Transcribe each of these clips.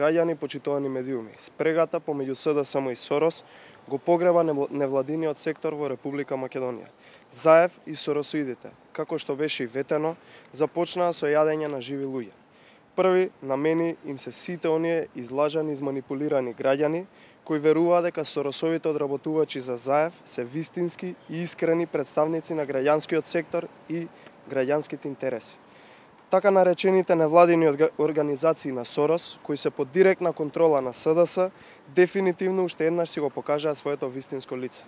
граѓани, почитувани медиуми, спрегата помеѓу СДСМ и Сорос го погреба невладиниот сектор во Република Македонија. Заев и соросоидите, како што беше и ветено, започнаа со јадење на живи луѓе. Први намени им се сите оние излажани, изманипулирани граѓани кои веруваат дека соросовите одработувачи за Заев се вистински и искрени представници на граѓанскиот сектор и граѓанските интереси. Така наречените невладини организации на Сорос, кои се под директна контрола на СДС, дефинитивно уште еднаш си го покажаа своето вистинско лице.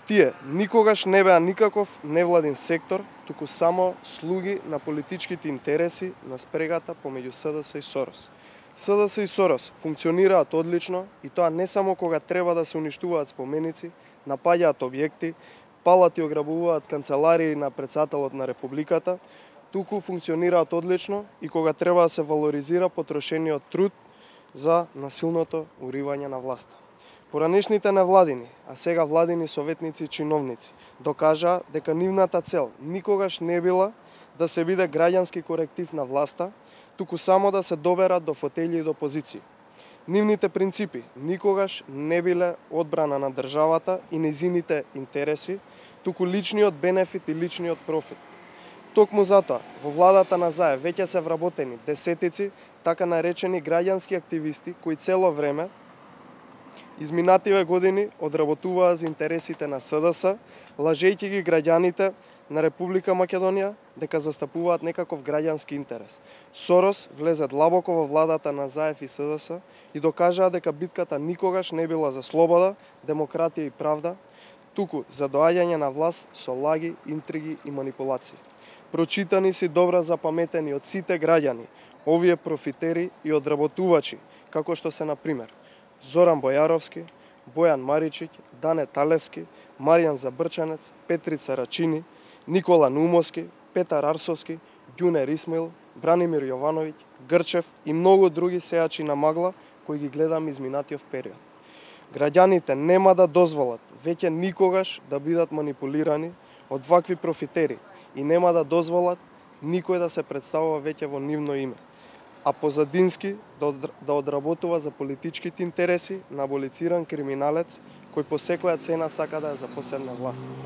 Тие никогаш не беа никаков невладин сектор, туку само слуги на политичките интереси на спрегата помеѓу СДС и Сорос. СДС и Сорос функционираат одлично и тоа не само кога треба да се уништуваат споменици, напаѓаат објекти, палат и ограбуваат канцеларии на претседателот на Републиката, туку функционираат одлично и кога треба да се валоризира потрошениот труд за насилното уривање на власта. Поранешните невладини, а сега владини советници и чиновници, докажаа дека нивната цел никогаш не била да се биде граѓански коректив на власта, туку само да се доберат до фотели и до позиции. Нивните принципи никогаш не биле одбрана на државата и нејзините интереси, туку личниот бенефит и личниот профит. Токму затоа, во владата на Заев веќе се вработени десетици така наречени граѓански активисти кои цело време изминативе години одработуваа за интересите на СДС, лажејќи ги граѓаните на Република Македонија дека застапуваат некаков граѓански интерес. Сорос влезе длабоко во владата на Заев и СДС и докажаа дека битката никогаш не била за слобода, демократија и правда, туку за доаѓање на власт со лаги, интриги и манипулации. Прочитани си добро запаметени од сите граѓани, овие профитери и одработувачи, како што се, например, Зоран Бојаровски, Бојан Маричиќ, Дане Талевски, Маријан Забрчанец, Петрица Рачини, Никола Нумовски, Петар Арсовски, Ѓунер Исмаил, Бранимир Јовановиќ, Грчев и многу други сејачи на магла кои ги гледам изминатиот период. Граѓаните нема да дозволат веќе никогаш да бидат манипулирани од вакви профитери и нема да дозволат никој да се представува веќе во нивно име, а позадински да одработува за политичките интереси на аболициран криминалец кој по секоја цена сака да ја запоседне власт.